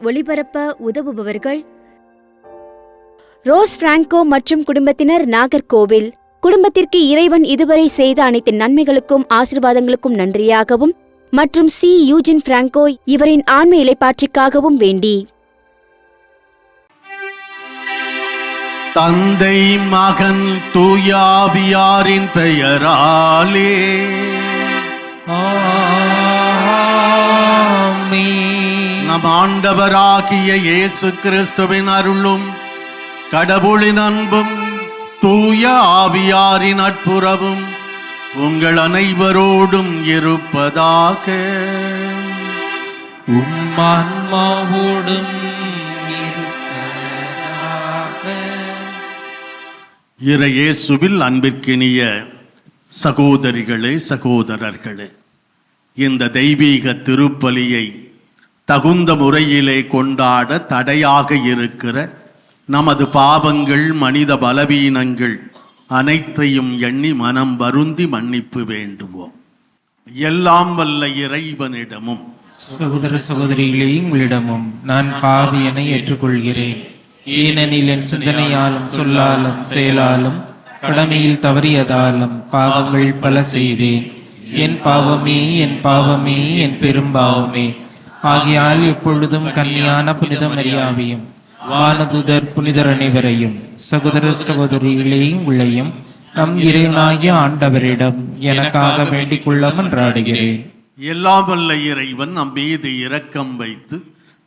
ஒளிபரப்ப உதவுபவர்கள் rose Franco மற்றும் குடும்பத்தினர், நாகர்கோவில். குடும்பத்திற்கு இறைவன் இதுவரை செய்த அனைத்து நன்மைகளுக்கும் ஆசீர்வாதங்களுக்கும் நன்றியாகவும் மற்றும் சி. யூஜின் பிராங்கோ இவரின் ஆன்ம இளைப்பாற்றிக்காகவும் வேண்டி தந்தை மகன் தூயாவியாரின் பெயராலே நம் ஆண்டவராகிய இயேசு கிறிஸ்துவின் அருளும் கடவுளின் அன்பும் தூய ஆவியாரின் நட்புறவும் உங்கள் அனைவரோடும் இருப்பதாக. உம்மான்மாவோடும் இறையேசுவில் அன்பிற்கினிய சகோதரிகளே, சகோதரர்களே, இந்த தெய்வீக திருப்பலியை தகுந்த முறையிலே கொண்டாட தடையாக இருக்கிற நமது பாவங்கள், மனித பலவீனங்கள் அனைத்தையும் எண்ணி மனம் வருந்தி மன்னிப்பு வேண்டுவோம். எல்லாம் வல்ல இறைவனிடமும் சகோதர சகோதரிகளே உங்களிடமும் நான் பாவியனை ஏற்றுக்கொள்கிறேன். ஏனெனில் என் சிந்தனையாலும் சொல்லாலும் செயலாலும் கடமையில் தவறியதாலும் பாவங்கள் பல செய்தேன். என் பாவமே, என் பாவமே, என் பெரும்பாவமே. ஆகையால் எப்பொழுதும் கன்னியான புனித மரியாவையும் வானதுதர் புனிதர் அனைவரையும் சகோதர சகோதரிகளே உங்களையும் நம் இறைவனாகிய ஆண்டவரிடம் எனக்காக வேண்டிக் கொள்ள மன்றாடுகிறேன். எல்லாம் வல்ல இறைவன் நம் மீது இரக்கம் வைத்து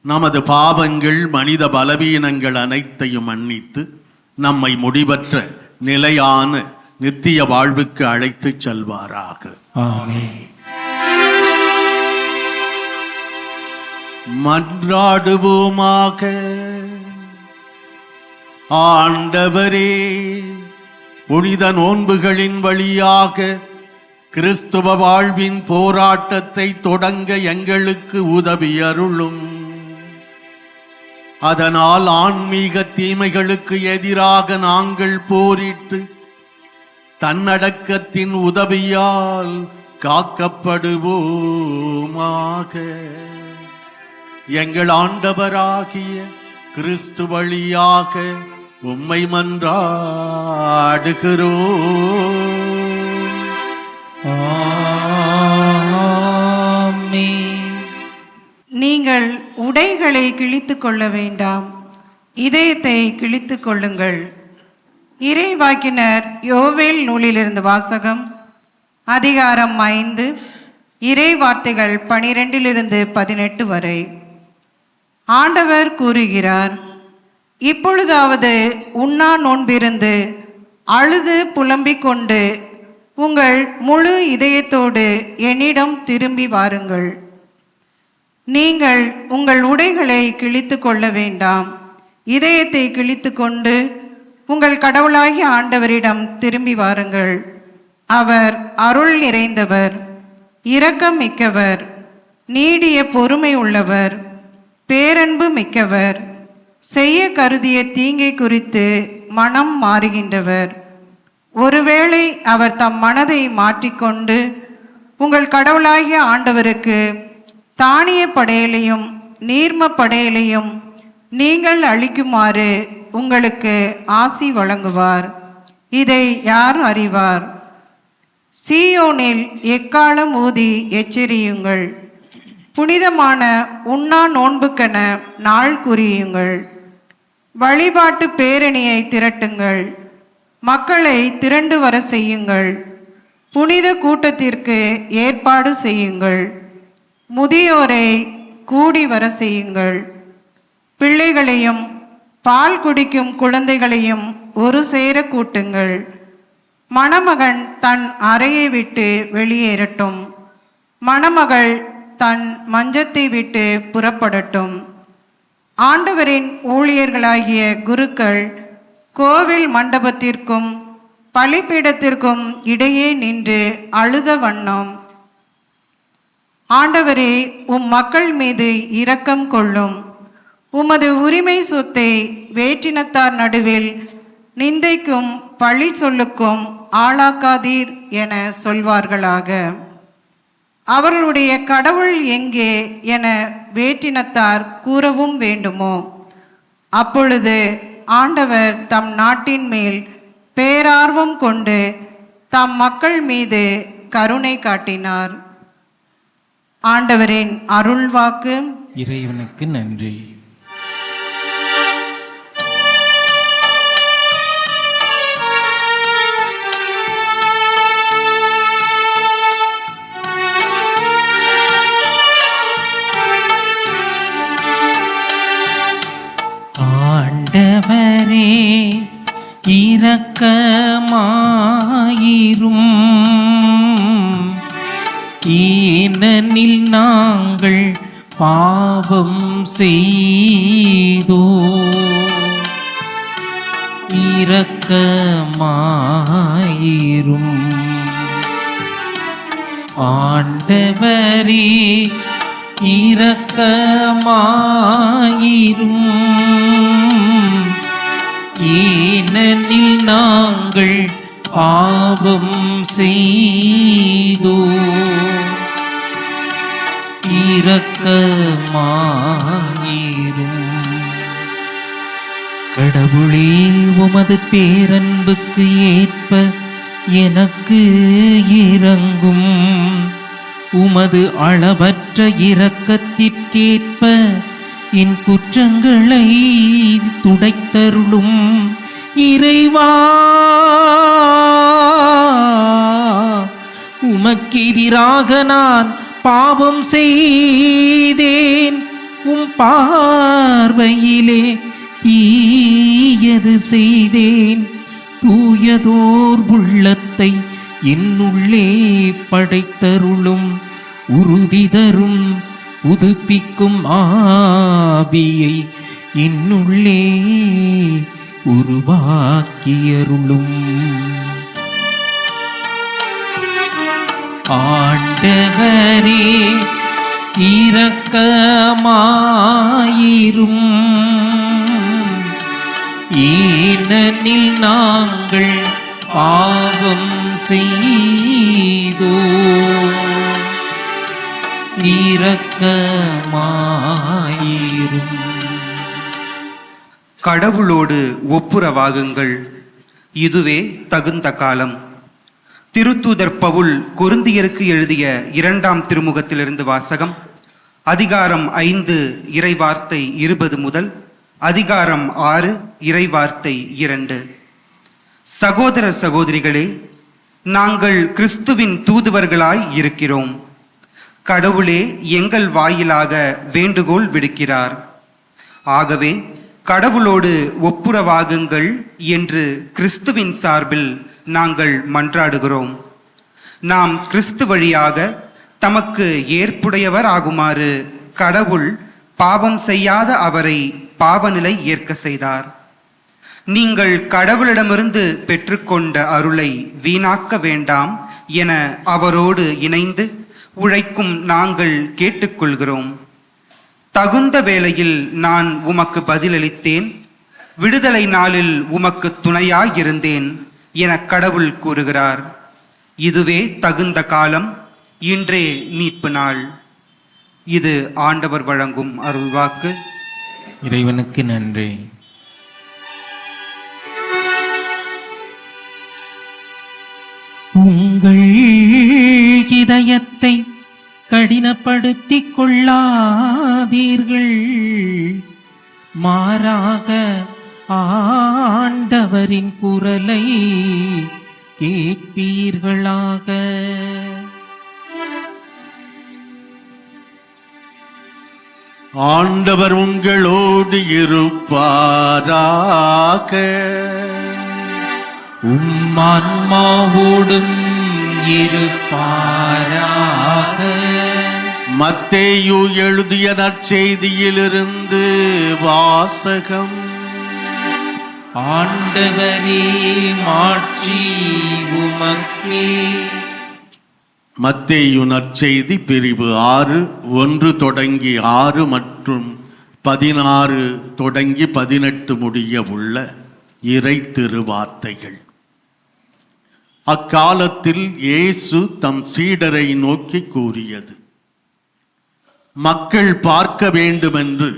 நமது பாவங்கள், மனித பலவீனங்கள் அனைத்தையும் மன்னித்து நம்மை முடிவற்ற நிலையான நித்திய வாழ்வுக்கு அழைத்து செல்வாராக. ஆமென். மன்றாடுவோமாக. ஆண்டவரே, புனித நோன்புகளின் வழியாக கிறிஸ்துவ வாழ்வின் போராட்டத்தை தொடங்க எங்களுக்கு உதவி அருளும். அதனால் ஆன்மீக தீமைகளுக்கு எதிராக நாங்கள் போரிட்டு தன்னடக்கத்தின் உதவியால் காக்கப்படுவோமாக. எங்கள் ஆண்டவராகிய கிறிஸ்து வழியாக உம்மை மன்றாடுகிறோம். நீங்கள் உடைகளை கிழித்து கொள்ள வேண்டாம், இதயத்தை கிழித்து கொள்ளுங்கள். இறைவாக்கினர் யோவேல் நூலிலிருந்து வாசகம். அதிகாரம் 5, இறை வார்த்தைகள் 12-18 வரை. ஆண்டவர் கூறுகிறார், இப்பொழுதாவது உண்ணா நோன்பிருந்து அழுது புலம்பிக் கொண்டு உங்கள் முழு இதயத்தோடு என்னிடம் திரும்பி வாருங்கள். நீங்கள் உங்கள் உடைகளை கிழித்து கொள்ள வேண்டாம், இதயத்தை கிழித்து கொண்டு உங்கள் கடவுளாகிய ஆண்டவரிடம் திரும்பி வாருங்கள். அவர் அருள் நிறைந்தவர், இரக்கம் மிக்கவர், நீடிய பொறுமை உள்ளவர், பேரன்பு மிக்கவர், செய்ய கருதிய தீங்கை குறித்து மனம் மாறுகின்றவர். ஒருவேளை அவர் தம் மனதை மாற்றிக்கொண்டு உங்கள் கடவுளாகிய ஆண்டவருக்கு தானிய படையலையும் நீர்ம படையலையும் நீங்கள் அளிக்குமாறு உங்களுக்கு ஆசி வழங்குவார். இதை யார் அறிவார்? சீயோனில் எக்காலம் ஊதி எச்சரியுங்கள், புனிதமான உண்ணா நோன்புக்கென நாள் குறியுங்கள். வழிபாட்டு பேரணியை திரட்டுங்கள், மக்களை திரண்டு வர செய்யுங்கள். புனித கூட்டத்திற்கு ஏற்பாடு செய்யுங்கள், முதியோரை கூடி வர செய்யுங்கள். பிள்ளைகளையும் பால் குடிக்கும் குழந்தைகளையும் ஒரு சேர கூட்டுங்கள். மணமகன் தன் அறையை விட்டு வெளியேறட்டும், மணமகள் தன் மஞ்சத்தை விட்டு புறப்படட்டும். ஆண்டவரின் ஊழியர்களாகிய குருக்கள் கோவில் மண்டபத்திற்கும் பலிபீடத்திற்கும் இடையே நின்று அழுத வண்ணம், ஆண்டவரே, உம் மக்கள் மீது இரக்கம் கொள்ளும், உமது உரிமை சொத்தை வேற்றினத்தார் நடுவில் நிந்தைக்கும் பழி சொல்லுக்கும் ஆளாக்காதீர் என சொல்வார்களாக. அவர்களுடைய கடவுள் எங்கே என வேற்றினத்தார் கூறவும் வேண்டுமோ? அப்பொழுது ஆண்டவர் தம் நாட்டின் மேல் பேரார்வம் கொண்டு தம் மக்கள் மீது கருணை காட்டினார். ஆண்டவரின் அருள்வாக்கு. இறைவனுக்கு நன்றி. ஆண்டவரே இரக்கமாயிரும், ஏனெனில் நாங்கள் பாவம் செய்தோ. இரக்கமாயிரும் ஆண்டவரே இரக்கமாயிரும், ஏனெனில் நாங்கள் பாவம் செய்தோ. இரக்கமாயிரும். கடவுளே, உமது பேரன்புக்கு ஏற்ப எனக்கு இரங்கும். உமது அளவற்ற இரக்கத்திற்கேற்ப என் குற்றங்களை துடைத்தருளும். இறைவா, உமக்கு எதிராக நான் பாவம் செய்தேன். உம் பார்வையிலே தீயது செய்தேன். தூயதோர் உள்ளத்தை என்னுள்ளே படைத்தருளும். உறுதி தரும் உதுப்பிக்கும் ஆவியை என்னுள்ளே உருவாக்கியருளும். ஆண்டவரே இரக்கமாயிரும், ஏனெனில் நாங்கள் பாவம் செய்தோ. இரக்கமாயிரும். கடவுளோடு ஒப்புரவாகுங்கள், இதுவே தகுந்த காலம். திருத்தூதர் பவுல் கொரிந்தியருக்கு எழுதிய 2ஆம் திருமுகத்திலிருந்து வாசகம். அதிகாரம் 5 இறைவார்த்தை 20 முதல் அதிகாரம் 6 இறைவார்த்தை 2. சகோதர சகோதரிகளே, நாங்கள் கிறிஸ்துவின் தூதுவர்களாய் இருக்கிறோம். கடவுளே எங்கள் வாயிலாக வேண்டுகோள் விடுக்கிறார். ஆகவே கடவுளோடு ஒப்புரவாகுங்கள் என்று கிறிஸ்துவின் சார்பில் நாங்கள் மன்றாடுகிறோம். நாம் கிறிஸ்து வழியாக தமக்கு ஏற்புடையவர் ஆகுமாறு கடவுள் பாவம் செய்யாத அவரை பாவநிலை ஏற்க செய்தார். நீங்கள் கடவுளிடமிருந்து பெற்றுக்கொண்ட அருளை வீணாக்க வேண்டாம் என அவரோடு இணைந்து உழைக்கும் நாங்கள் கேட்டுக்கொள்கிறோம். தகுந்த வேளையில் நான் உமக்கு பதிலளித்தேன், விடுதலை நாளில் உமக்கு துணையாயிருந்தேன் என கடவுள் கூறுகிறார். இதுவே தகுந்த காலம், இன்றே மீட்பு நாள். இது ஆண்டவர் வழங்கும் அருள்வாக்கு. இறைவனுக்கு நன்றி. உங்கள் இதயத்தை கடினப்படுத்திக் கொள்ளாதீர்கள், மாறாக ஆண்டவரின் குரலை கேட்பீர்களாக. ஆண்டவர் உங்களோடு இருப்பாராக. ஆன்மாவோடும் இருப்பாராக. மத்தேயு எழுதிய நற்செய்தியிலிருந்து வாசகம். ஆண்டவரே, மாட்சி உமக்கே. மத்தேயு நற்செய்தி பிரிவு 6 1 தொடங்கி 6 மற்றும் 16 தொடங்கி 18 முடிய உள்ள இறை திருவார்த்தைகள். அக்காலத்தில் இயேசு தம் சீடரை நோக்கி கூறியது: மக்கள் பார்க்க வேண்டுமென்று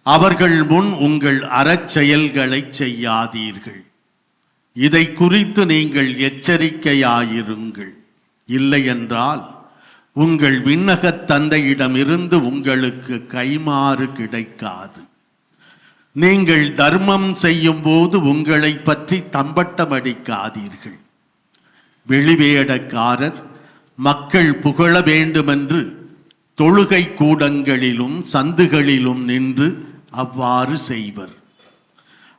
அவர்கள் முன் உங்கள் அறச்செயல்களை செய்யாதீர்கள். இதை குறித்து நீங்கள் எச்சரிக்கையாயிருங்கள். இல்லையென்றால் உங்கள் விண்ணகத் தந்தையிடமிருந்து உங்களுக்கு கைமாறு கிடைக்காது. நீங்கள் தர்மம் செய்யும் போது உங்களை பற்றி தம்பட்டமடிக்காதீர்கள். வெளிவேடக்காரர் மக்கள் புகழ வேண்டுமென்று தொழுகை கூடங்களிலும் சந்துகளிலும் நின்று அவ்வாறு செய்வர்.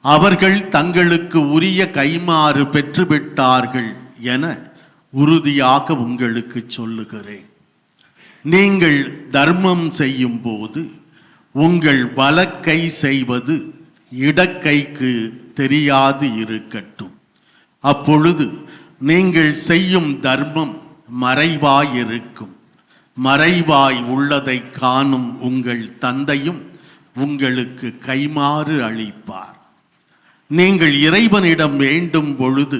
அவர்கள் தங்களுக்கு உரிய கைமாறு பெற்றுவிட்டார்கள் என உறுதியாக உங்களுக்கு சொல்லுகிறேன். நீங்கள் தர்மம் செய்யும் போது உங்கள் வலக்கை செய்வது இடக்கைக்கு தெரியாது இருக்கட்டும். அப்பொழுது நீங்கள் செய்யும் தர்மம் மறைவாயிருக்கும். மறைவாய் உள்ளதை காணும் உங்கள் தந்தையும் உங்களுக்கு கைமாறு அளிப்பார். நீங்கள் இறைவனிடம் வேண்டும் பொழுது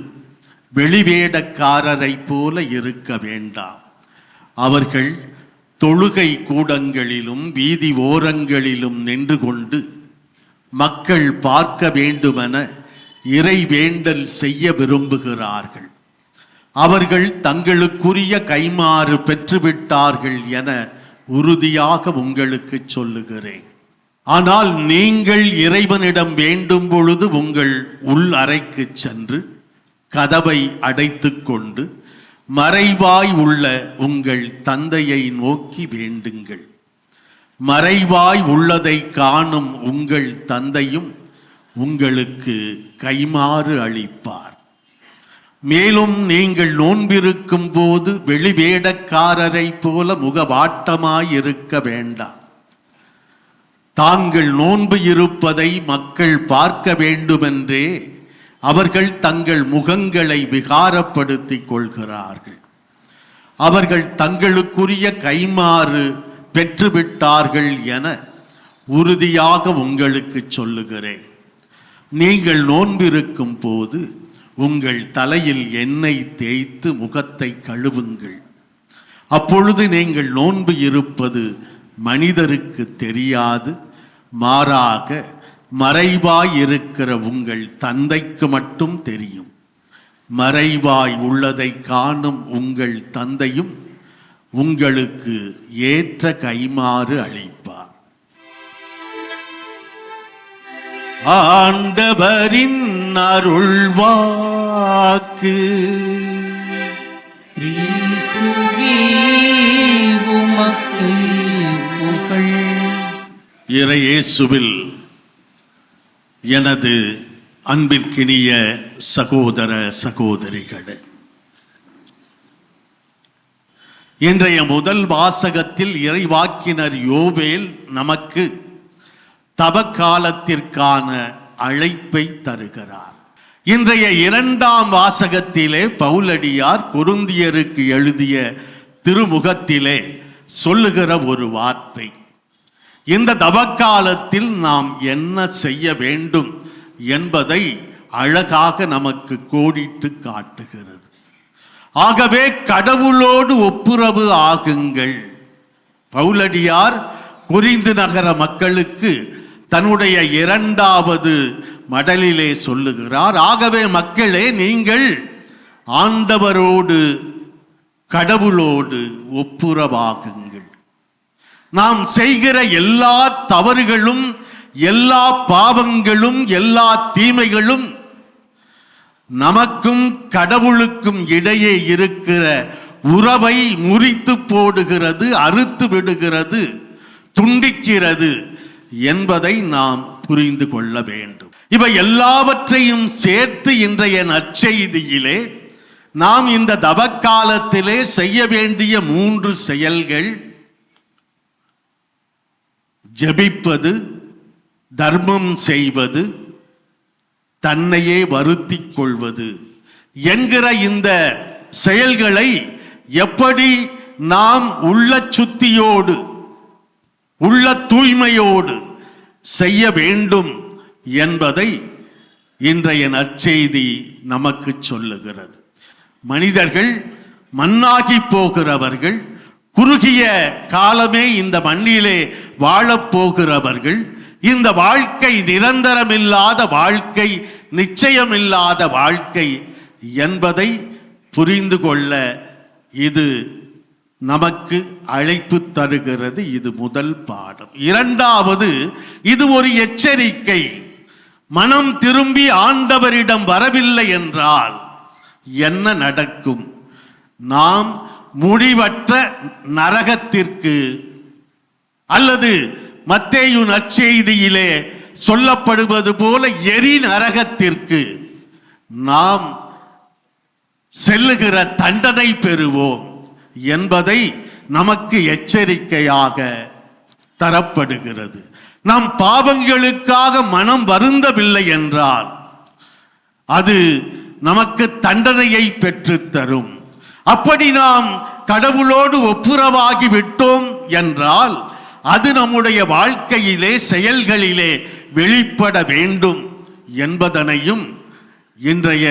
வெளிவேடக்காரரை போல இருக்க வேண்டாம். அவர்கள் தொழுகை கூடங்களிலும் வீதி ஓரங்களிலும் நின்று கொண்டு மக்கள் பார்க்க வேண்டுமென இறை வேண்டல் செய்ய விரும்புகிறார்கள். அவர்கள் தங்களுக்குரிய கைமாறு பெற்றுவிட்டார்கள் என உறுதியாக உங்களுக்கு சொல்லுகிறேன். ஆனால் நீங்கள் இறைவனிடம் வேண்டும் பொழுது உங்கள் உள் அறைக்கு சென்று கதவை அடைத்து கொண்டு மறைவாய் உள்ள உங்கள் தந்தையை நோக்கி வேண்டுங்கள். மறைவாய் உள்ளதை காணும் உங்கள் தந்தையும் உங்களுக்கு கைமாறு அளிப்பார். மேலும் நீங்கள் நோன்பிருக்கும் போது வெளிவேடக்காரரை போல முகவாட்டமாயிருக்க வேண்டாம். தாங்கள் நோன்பு இருப்பதை மக்கள் பார்க்க வேண்டுமென்றே அவர்கள் தங்கள் முகங்களை விகாரப்படுத்திக் கொள்கிறார்கள். அவர்கள் தங்களுக்குரிய கைமாறு பெற்றுவிட்டார்கள் என உறுதியாக உங்களுக்கு சொல்லுகிறேன். நீங்கள் நோன்பிருக்கும் போது உங்கள் தலையில் எண்ணெய் தேய்த்து முகத்தை கழுவுங்கள். அப்பொழுது நீங்கள் நோன்பு இருப்பது மனிதருக்கு தெரியாது, மாறாக மறைவாய் இருக்கிற உங்கள் தந்தைக்கு மட்டும் தெரியும். மறைவாய் உள்ளதை காணும் உங்கள் தந்தையும் உங்களுக்கு ஏற்ற கைமாறு அளிப்பார். ஆண்டவரின் அருள்வாக்கு. கிறிஸ்துவே உமக்கு புகழ். இறை இயேசுவில் எனது அன்பிற்கினிய சகோதர சகோதரிகளே, இன்றைய முதல் வாசகத்தில் இறைவாக்கினர் யோவேல் நமக்கு தவக்காலத்திற்கான அழைப்பை தருகிறார். இன்றைய இரண்டாம் வாசகத்திலே பவுலடியார் கொரிந்தியருக்கு எழுதிய திருமுகத்திலே சொல்லுகிற ஒரு வார்த்தை, இந்த தவக்காலத்தில் நாம் என்ன செய்ய வேண்டும் என்பதை அழகாக நமக்கு கோடிட்டு காட்டுகிறது. ஆகவே கடவுளோடு ஒப்புரவு ஆகுங்கள். பவுலடியார் கொரிந்து நகர மக்களுக்கு தன்னுடைய இரண்டாவது மடலிலே சொல்லுகிறார். ஆகவே மக்களே, நீங்கள் ஆண்டவரோடு கடவுளோடு ஒப்புரவாகுங்கள். நாம் செய்கிற எல்லா தவறுகளும், எல்லா பாவங்களும், எல்லா தீமைகளும் நமக்கும் கடவுளுக்கும் இடையே இருக்கிற உறவை முறித்து போடுகிறது, அறுத்து விடுகிறது, துண்டிக்கிறது என்பதை நாம் புரிந்து கொள்ள வேண்டும். இவை எல்லாவற்றையும் சேர்த்து இன்றைய நற்செய்தியிலே நாம் இந்த தவக்காலத்திலே செய்ய வேண்டிய 3 செயல்கள்: ஜெபிப்பது, தர்மம் செய்வது, தன்னையே வருத்திக் கொள்வது என்கிற இந்த செயல்களை எப்படி நாம் உள்ள சுத்தியோடு, உள்ள தூய்மையோடு செய்ய வேண்டும் என்பதை இன்றைய நற்செய்தி நமக்கு சொல்லுகிறது. மனிதர்கள் மண்ணாகி போகிறவர்கள், குறுகிய காலமே இந்த மண்ணிலே வாழப்போகிறவர்கள். இந்த வாழ்க்கை நிரந்தரமில்லாத வாழ்க்கை, நிச்சயமில்லாத வாழ்க்கை என்பதை புரிந்து கொள்ள இது நமக்கு அழைப்பு தருகிறது. இது முதல் பாடம். இரண்டாவது, இது ஒரு எச்சரிக்கை. மனம் திரும்பி ஆண்டவரிடம் வரவில்லை என்றால் என்ன நடக்கும்? நாம் முடிவற்ற நரகத்திற்கு, அல்லது மத்தேயு நற்செய்தியிலே சொல்லப்படுவது போல எரி நரகத்திற்கு நாம் செல்லுகிற தண்டனை பெறுவோம் என்பதை நமக்கு எச்சரிக்கையாக தரப்படுகிறது. நம் பாவங்களுக்காக மனம் வருந்தவில்லை என்றால் அது நமக்கு தண்டனையை பெற்றுத்தரும். அப்படி நாம் கடவுளோடு ஒப்புரவாகி விட்டோம் என்றால் அது நம்முடைய வாழ்க்கையிலே, செயல்களிலே வெளிப்பட வேண்டும் என்பதனையும் இன்றைய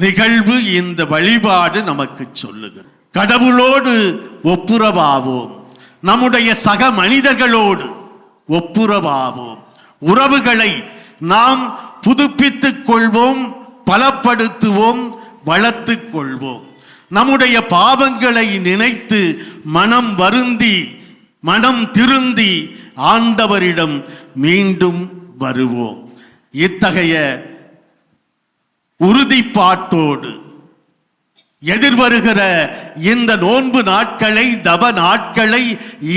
நிகழ்வு, இந்த வழிபாடு நமக்கு சொல்லுகிறது. கடவுளோடு ஒப்புரவாவோம், நம்முடைய சக மனிதர்களோடு ஒப்புரவாவோம், உறவுகளை நாம் புதுப்பித்துக் கொள்வோம், பலப்படுத்துவோம், வளர்த்துக் கொள்வோம். நம்முடைய பாவங்களை நினைத்து மனம் வருந்தி, மனம் திருந்தி ஆண்டவரிடம் மீண்டும் வருவோம். இத்தகைய உறுதிப்பாட்டோடு எதிர்வருகிற இந்த நோன்பு நாட்களை, தவ நாட்களை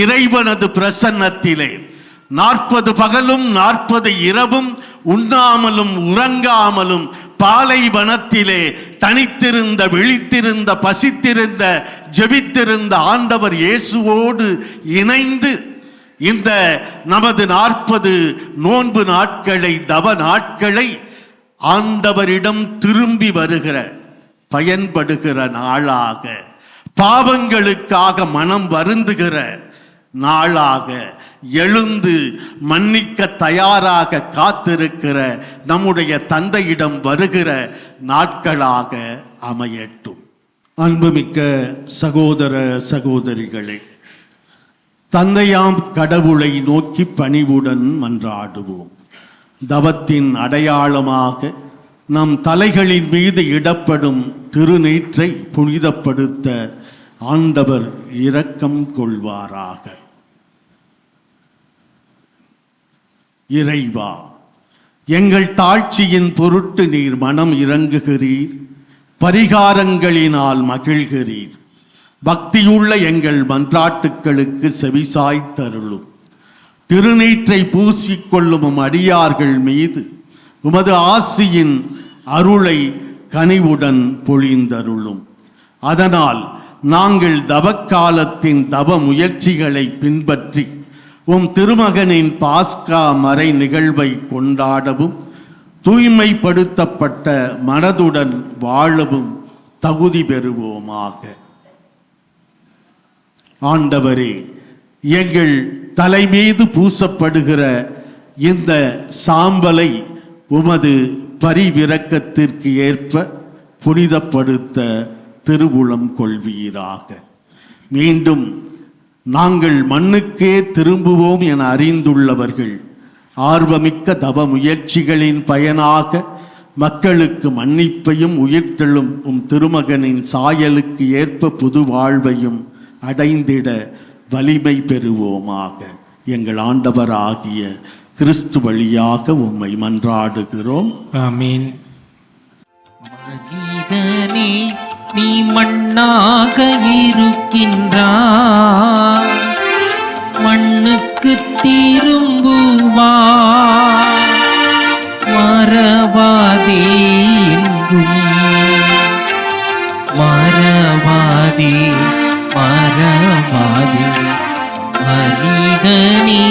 இறைவனது பிரசன்னத்திலே 40 பகலும் 40 இரவும் உண்ணாமலும் உறங்காமலும் பாலைவனத்திலே தனித்திருந்த, விழித்திருந்த, பசித்திருந்த, ஜெபித்திருந்த ஆண்டவர் இயேசுவோடு இணைந்து இந்த நமது 40 நோன்பு நாட்களை, தவ நாட்களை ஆண்டவரிடம் திரும்பி வருகிற, பயன்படுகிற நாளாக, பாவங்களுக்காக மனம் வருந்துகிற நாளாக, எழுந்து மன்னிக்க தயாராக காத்திருக்கிற நம்முடைய தந்தையிடம் வருகிற நாட்களாக அமையட்டும். அன்புமிக்க சகோதர சகோதரிகளே, தந்தையாம் கடவுளை நோக்கி பணிவுடன் மன்றாடுவோம். தவத்தின் அடையாளமாக நம் தலைகளின் மீது இடப்படும் திருநீற்றை புனிதப்படுத்த ஆண்டவர் இரக்கம் கொள்வாராக. இறைவா, எங்கள் தாழ்ச்சியின் பொருட்டு நீர் மனம் இறங்குகிறீர், பரிகாரங்களினால் மகிழ்கிறீர். பக்தியுள்ள எங்கள் மன்றாட்டுக்களுக்கு செவிசாய்த்தருளும். திருநீற்றை பூசிக்கொள்ளும் அடியார்கள் மீது உமது ஆசியின் அருளை கனிவுடன் பொழிந்தருளும். அதனால் நாங்கள் தவக்காலத்தின் தவ முயற்சிகளை பின்பற்றி உம் திருமகனின் பாஸ்கா மறை நிகழ்வை கொண்டாடவும், தூய்மைப்படுத்தப்பட்ட மனதுடன் வாழவும் தகுதி பெறுவோமாக. ஆண்டவரே, எங்கள் தலைமீது பூசப்படுகிற இந்த சாம்பலை உமது பரிவிரக்கத்திற்கு ஏற்ப புனிதப்படுத்த திருவுளம் கொள்வீராக. மீண்டும் நாங்கள் மண்ணுக்கே திரும்புவோம் என அறிந்துள்ளவர்கள் ஆர்வமிக்க தவ முயற்சிகளின் பயனாக மக்களுக்கு மன்னிப்பையும் உயிர்த்தெழும் உம் திருமகனின் சாயலுக்கு ஏற்ப புது வாழ்வையும் அடைந்திட வலிமை பெறுவோமாக. எங்கள் ஆண்டவர் ஆகிய கிறிஸ்து வழியாக உம்மை மன்றாடுகிறோம். ஆமீன். மனிதனே, நீ மண்ணாக இருக்கின்றாய், மண்ணுக்கு திரும்புவாய். மறவாதே என்றும், மறவாதே, மறவாதே மனிதனே.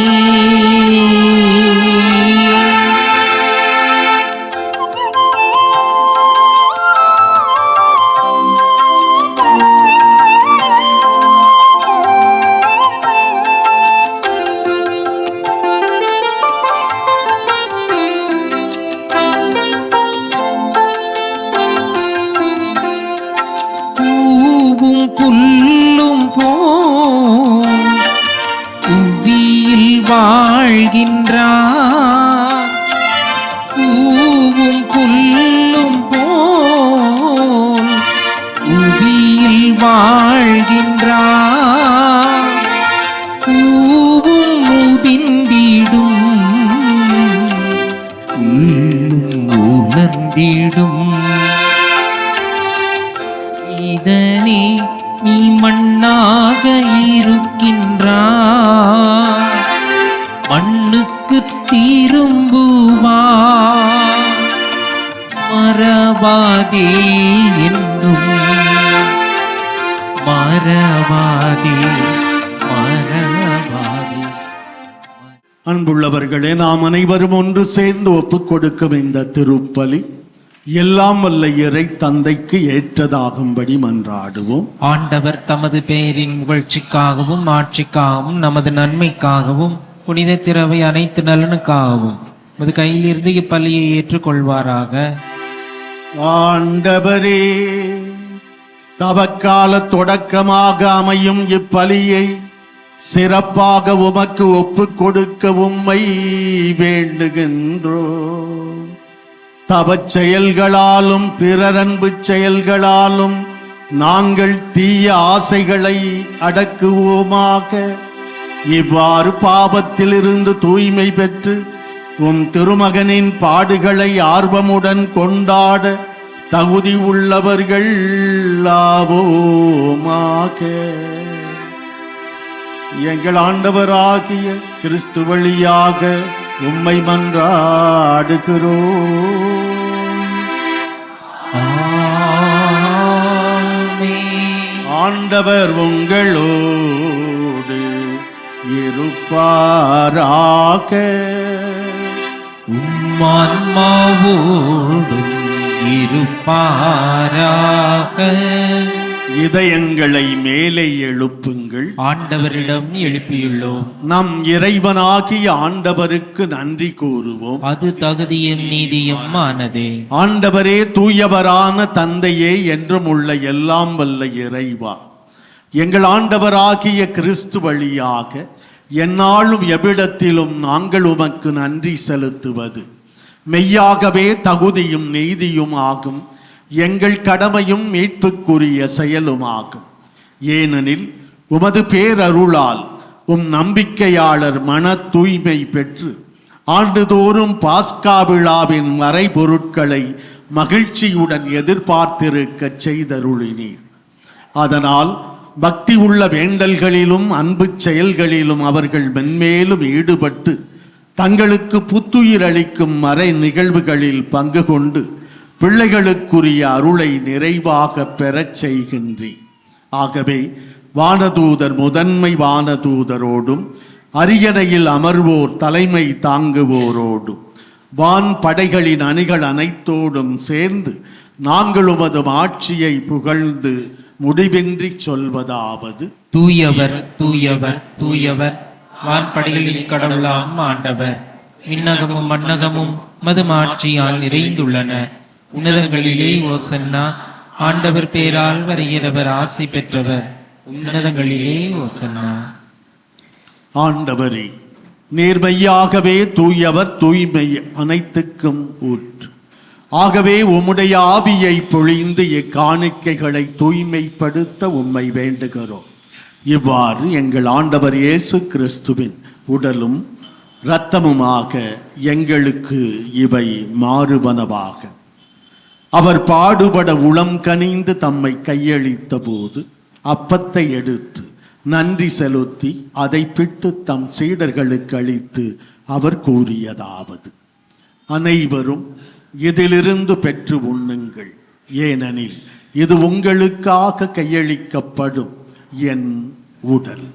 வாழ்கின்றார் பூவும் புல்லும் போல் புவியில் வாழ்கின்றார் பூவும் முதிர்ந்திடும் புல்லும் உணர்ந்திடும் இதனே நீ மண்ணாக இருக்கின்றாய் மண்ணுக்கு திரும்புவாய் மறவாதே என்னும் மறவாதே மறவாதே. அன்புள்ளவர்களே, நாம் அனைவரும் ஒன்று சேர்ந்து ஒப்புக் கொடுக்கும் இந்த திருப்பலி எல்லாம் வல்ல இறை தந்தைக்கு ஏற்றதாகும்படி மன்றாடுவோம். ஆண்டவர் தமது பெயரின் புகழ்ச்சிக்காகவும் ஆட்சிக்காகவும் நமது நன்மைக்காகவும் புனித திரவை அனைத்து நலனுக்காகவும் நமது கையிலிருந்து இப்பலியை ஏற்றுக்கொள்வாராக. ஆண்டவரே, தவக்கால தொடக்கமாக அமையும் இப்பலியை சிறப்பாக உமக்கு ஒப்புக் கொடுக்க உம்மை வேண்டுகின்றோம். தவச் செயல்களாலும் பிறரன்பு செயல்களாலும் நாங்கள் தீய ஆசைகளை அடக்குவோமாக. இவ்வாறு பாவத்திலிருந்து தூய்மை பெற்று உம் திருமகனின் பாடுகளை ஆர்வமுடன் கொண்டாட தகுதி உள்ளவர்கள் ஆவோமாக. எங்கள் ஆண்டவராகிய கிறிஸ்து வழியாக உம்மை மன்றாடுகிறோம். ஆண்டவர் உங்களோடு இருப்பாராக. உம்மான்மாவோடும் இருப்பாராக. இதயங்களை மேலே எழுப்புங்கள். ஆண்டவரிடம் எழுப்பியுள்ளோம். நம் இறைவனாகிய ஆண்டவருக்கு நன்றி கூறுவோம். அது தகுதியும் நீதியும் ஆனதே. ஆண்டவரே, தூயவரான தந்தையே, என்றும் உள்ள எல்லாம் வல்ல இறைவா, எங்கள் ஆண்டவராகிய கிறிஸ்து வழியாக எந்நாளும் எவ்விடத்திலும் நாங்கள் உமக்கு நன்றி செலுத்துவது மெய்யாகவே தகுதியும் நீதியும் ஆகும். எங்கள் கடமையும் மீட்புக்குரிய செயலுமாகும். ஏனெனில் உமது பேரருளால் உம் நம்பிக்கையாளர் மன தூய்மை பெற்று ஆண்டுதோறும் பாஸ்கா விழாவின் மறைபொருட்களை மகிழ்ச்சியுடன் எதிர்பார்த்திருக்கச் செய்தருளினீர். அதனால் பக்தி உள்ள வேண்டல்களிலும் அன்பு செயல்களிலும் அவர்கள் மென்மேலும் ஈடுபட்டு தங்களுக்கு புத்துயிர் அளிக்கும் மறை நிகழ்வுகளில் பங்கு கொண்டு பிள்ளைகளுக்குரிய அருளை நிறைவாக பெறச் செய்கின்றேன். ஆகவே வானதூதர் முதன்மை வானதூதரோடும் அரியணையில் அமர்வோர் தலைமை தாங்குவோரோடும் வான் படைகளின் அணிகள் அனைத்தோடும் சேர்ந்து நாங்கள் உமது ஆட்சியை புகழ்ந்து முடிவின்றி சொல்வதாவது: தூயவர் தூயவர் தூயவர், வான்படைகளின் கடவுளாம் ஆண்டவர். விண்ணகமும் மண்ணகமும் மது ஆட்சியால் நிறைந்துள்ளன. உன்னதங்களிலே ஓசன்னா. ஆண்டவர் பேரால் வருகிறவர் ஆசி பெற்றவர். உன்னதங்களிலே ஓசன்னா. ஆண்டவரே, நேர்மையாகவே தூயவர், தூய்மை அனைத்துக்கும் ஊற்று. ஆகவே உம்முடைய ஆவியை பொழிந்து இக்காணிக்கைகளை தூய்மைப்படுத்த உம்மை வேண்டுகிறோம். இவ்வாறு எங்கள் ஆண்டவர் இயேசு கிறிஸ்துவின் உடலும் இரத்தமுமாக எங்களுக்கு இவை மாறுவனவாக. அவர் பாடுபட உளம் கனிந்து தம்மை கையளித்த போது அப்பத்தை எடுத்து நன்றி செலுத்தி அதை பிட்டு தம் சீடர்களுக்கு அளித்து அவர் கூறியதாவது: அனைவரும் இதிலிருந்து பெற்று உண்ணுங்கள், ஏனெனில் இது உங்களுக்காக கையளிக்கப்படும் என் உடல்.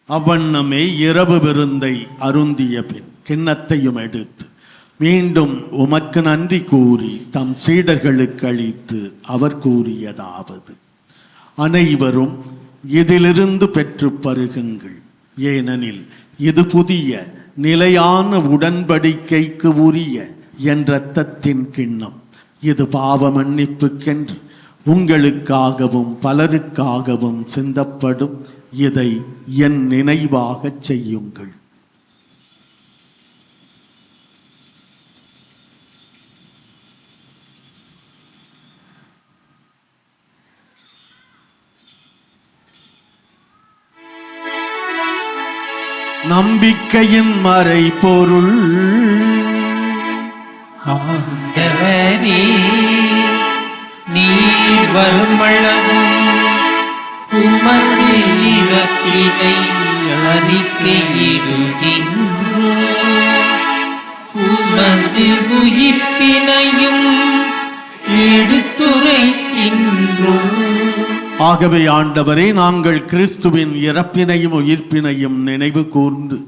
அவ்வண்ணமே இரவு விருந்தை அருந்திய பின் கிண்ணத்தையும் எடுத்து மீண்டும் உமக்கு நன்றி கூறி தம் சீடர்களுக்கு அளித்து அவர் கூறியதாவது: அனைவரும் இதிலிருந்து பெற்று பருகுங்கள், ஏனெனில் இது புதிய நிலையான உடன்படிக்கைக்கு உரிய என் இரத்தத்தின் கிண்ணம். இது பாவ மன்னிப்புக்கென்று உங்களுக்காகவும் பலருக்காகவும் சிந்தப்படும். இதை என் நினைவாகச் செய்யுங்கள். நம்பிக்கையின் மறைபொருள். ஆண்டவரே, நீர் வருமளவும் உமது இறப்பினை அறிக்கையிடுகின்றோம், உமது உயிர்ப்பினையும் எடுத்துரைக்கின்றோம். ஆகவே ஆண்டவரே, நாங்கள் கிறிஸ்துவின் இறப்பினையும் உயிர்ப்பினையும் நினைவு கூர்ந்து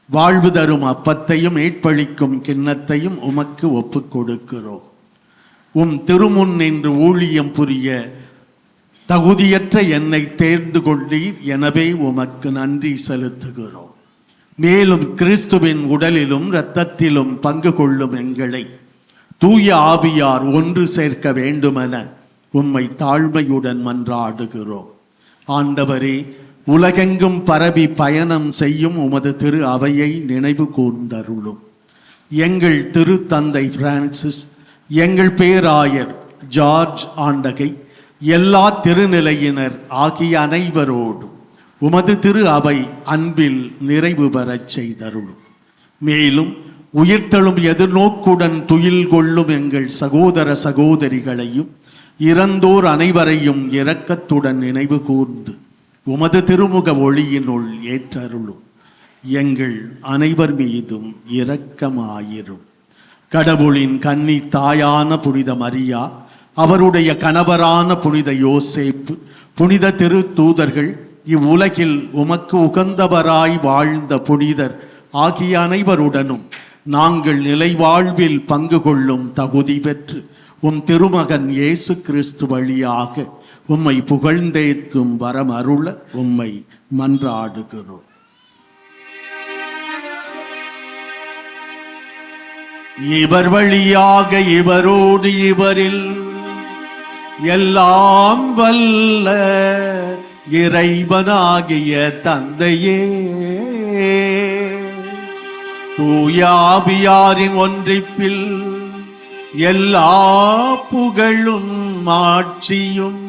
வாழ்வு தரும் அப்பத்தையும் மீட்பளிக்கும் கிண்ணத்தையும் உமக்கு ஒப்புக் கொடுக்கிறோம். உம் திருமுன் நின்று ஊழியம் புரிய தகுதியற்ற என்னை தேர்ந்து கொண்டீர். எனவே உமக்கு நன்றி செலுத்துகிறோம். மேலும் கிறிஸ்துவின் உடலிலும் இரத்தத்திலும் பங்கு கொள்ளும் எங்களை தூய ஆவியார் ஒன்று சேர்க்க வேண்டுமென உம்மை தாழ்மையுடன் மன்றாடுகிறோம். ஆண்டவரே, உலகெங்கும் பரவி பயணம் செய்யும் உமது திரு அவையை நினைவு கூர்ந்தருளும். எங்கள் திரு தந்தை பிரான்சிஸ், எங்கள் பேராயர் ஜார்ஜ் ஆண்டகை, எல்லா திருநிலையினர் ஆகிய அனைவரோடும் உமது திரு அவை அன்பில் நிறைவு பெறச் செய்தருளும். மேலும் உயிர்த்தெழும் எதிர்நோக்குடன் துயில் கொள்ளும் எங்கள் சகோதர சகோதரிகளையும் இறந்தோர் அனைவரையும் இரக்கத்துடன் நினைவு கூர்ந்து உமது திருமுக ஒளியினுள் ஏற்றருளும். எங்கள் அனைவர் மீதும் இரக்கமாயிரும். கடவுளின் கன்னி தாயான புனித மரியா, அவருடைய கணவரான புனித யோசேப்பு, புனித திரு தூதர்கள், இவ்வுலகில் உமக்கு உகந்தவராய் வாழ்ந்த புனிதர் ஆகிய அனைவருடனும் நாங்கள் நிலைவாழ்வில் பங்கு கொள்ளும் தகுதி பெற்று உம் திருமகன் இயேசு கிறிஸ்து வழியாக உம்மை புகழ்ந்தேத்தும் வரம் அருள உம்மை மன்றாடுகிறோம். இவர் வழியாக இவரோடு இவரில் எல்லாம் வல்ல இறைவனாகிய தந்தையே, தூயாவியாரின் ஒன்றிப்பில் எல்லா புகழும் மாட்சியும்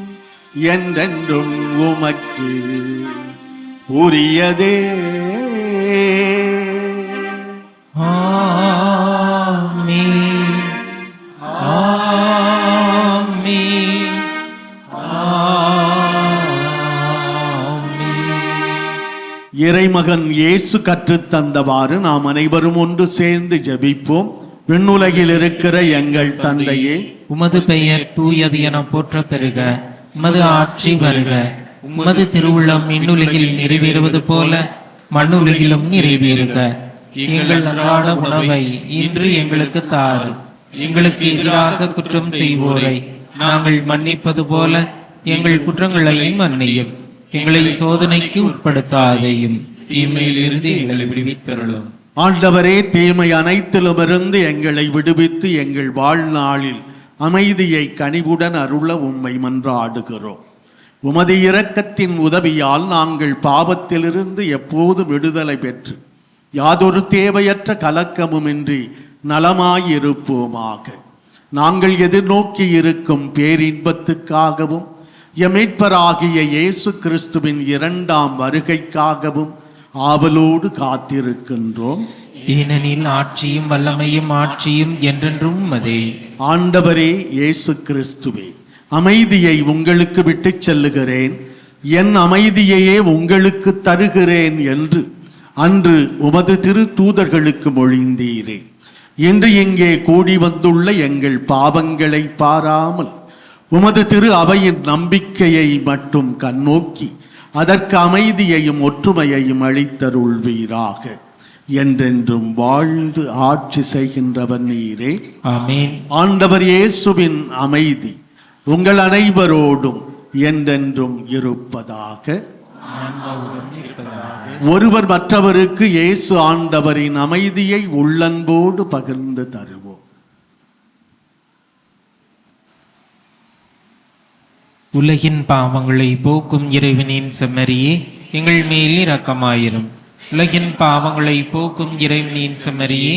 என்றென்றும் உமக்கு உரியதே. ஆமென், ஆமென், ஆமென். இறைமகன் இயேசு கற்றுத்தந்தவாறு நாம் அனைவரும் ஒன்று சேர்ந்து ஜெபிப்போம். விண்ணுலகில் இருக்கிற எங்கள் தந்தையே, உமது பெயர் தூயது என போற்ற பெறுக. உமது ஆட்சி வருக. உமது திருவுள்ளம் விண்ணுலகில் நிறைவேறுவது போல மண்ணுலகிலும் நிறைவேறுக. எங்கள் அன்றாட உணவை இன்று எங்களுக்கு தாரும். எங்களுக்கு எதிராக குற்றம் செய்வோரை நாங்கள் மன்னிப்பது போல எங்கள் குற்றங்களையும் மன்னியும். எங்களை சோதனைக்கு உட்படுத்தாதையும் தீமையிலிருந்து எங்களை விடுவித்தருளும். ஆண்டவரே, தீமை அனைத்திலுமிருந்து எங்களை விடுவித்து எங்கள் வாழ்நாளில் அமைதியை கனிவுடன் அருள உம்மை மன்றாடுகிறோம். உமது இரக்கத்தின் உதவியால் நாங்கள் பாவத்திலிருந்து எப்போதும் விடுதலை பெற்று யாதொரு தேவையற்ற கலக்கமுமின்றி நலமாயிருப்போமாக. நாங்கள் எதிர்நோக்கி இருக்கும் பேரின்பத்துக்காகவும் எமீட்பராகிய இயேசு கிறிஸ்துவின் இரண்டாம் வருகைக்காகவும் ஆவலோடு காத்திருக்கின்றோம். ஏனெனில் ஆட்சியும் வல்லமையும் ஆட்சியும் என்றென்றும் உமதே. ஆண்டவரே இயேசு கிறிஸ்துவே, அமைதியை உங்களுக்கு விட்டுச் செல்லுகிறேன், என் அமைதியையே உங்களுக்கு தருகிறேன் என்று அன்று உமது திரு தூதர்களுக்கு மொழிந்தீரே. இன்று இங்கே கூடி வந்துள்ள எங்கள் பாவங்களை பாராமல் உமது திரு அவையின் நம்பிக்கையை மட்டும் கண்ணோக்கி அதற்கு அமைதியையும் ஒற்றுமையையும் அளித்தருள்வீராக. என்றென்றும் வாழ்ந்து ஆட்சி செய்கின்றவர் நீரே. ஆமென். ஆண்டவர் இயேசுவின் அமைதி உங்கள் அனைவரோடும் என்றென்றும் இருப்பதாக. ஆன்மாவுடன் இருப்பதாக. ஒருவர் மற்றவருக்கு இயேசு ஆண்டவரின் அமைதியை உள்ளன்போடு பகிர்ந்து தருவோம். உலகின் பாவங்களை போக்கும் இறைவனின் செம்மறியே, எங்கள் மேல் இரக்கமாயிரும். உலகின் பாவங்களை போக்கும் இறைவனின் செம்மறியே,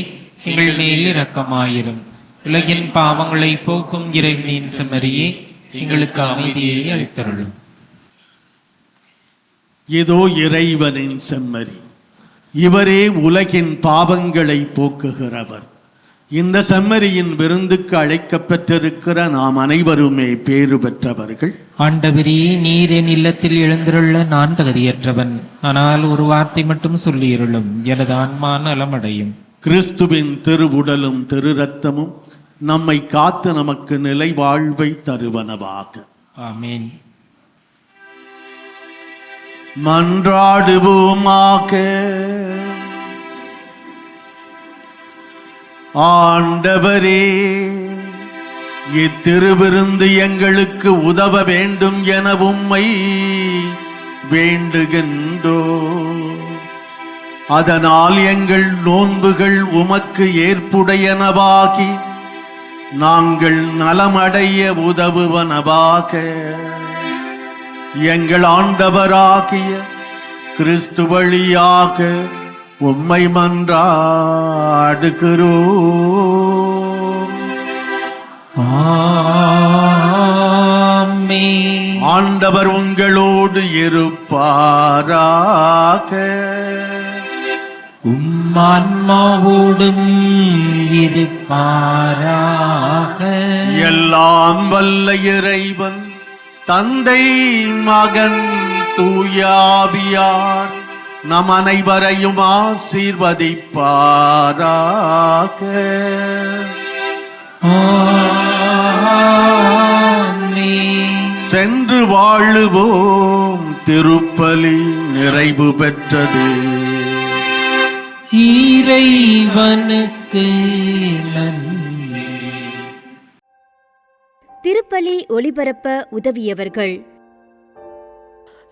எங்கள் மேல் இரக்கமாயிரும். உலகின் பாவங்களை போக்கும் இறைவனின் செம்மறியே, எங்களுக்கு அமைதியை அளித்தருளும். இதோ இறைவனின் செம்மறி, இவரே உலகின் பாவங்களை போக்குகிறவர். இந்த செம்மறியின் விருந்துக்கு அழைக்கப்பட்டிருக்கிற நாம் அனைவருமே பேறு பெற்றவர்கள். ஆண்டவரே, நீர் என் இல்லத்தில் எழுந்துள்ள நான் தகுதியற்றவன். ஆனால் ஒரு வார்த்தை மட்டும் சொல்லியிருளும், எனது ஆன்மா நலமடையும். கிறிஸ்துவின் திருவுடலும் திரு ரத்தமும் நம்மை காத்து நமக்கு நிலை வாழ்வை தருவனவாக. ஆமீன். மன்றாடுவோமாக. ஆண்டவரே, இத்திருவிருந்து எங்களுக்கு உதவ வேண்டும் என உம்மை வேண்டுகின்றோ. அதனால் எங்கள் நோன்புகள் உமக்கு ஏற்புடையனவாகி நாங்கள் நலமடைய உதவுவனவாக. எங்கள் ஆண்டவராகிய கிறிஸ்து வழியாக உம்மை மன்றாடுகிறோம். ஆமென். ஆண்டவர் உங்களோடு இருப்பாராக. உம்மான்மாவோடும் இருப்பாராக. எல்லாம் வல்ல இறைவன் தந்தை, மகன், தூயாவியார் நம் அனைவரையும் ஆசீர்வதிப்பாராக. ஆமென். சென்று வாழுவோம். திருப்பலி நிறைவு பெற்றது. இறைவனுக்கு நன்றி. திருப்பலி ஒளிபரப்ப உதவியவர்கள்: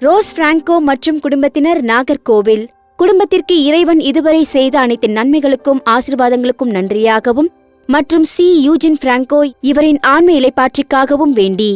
ரோஸ் பிராங்கோ மற்றும் குடும்பத்தினர், நாகர்கோவில். குடும்பத்திற்கு இறைவன் இதுவரை செய்த அனைத்து நன்மைகளுக்கும் ஆசீர்வாதங்களுக்கும் நன்றியாகவும் மற்றும் சி யூஜின் பிராங்கோ இவரின் ஆன்ம இளைப்பாற்றிக்காகவும் வேண்டி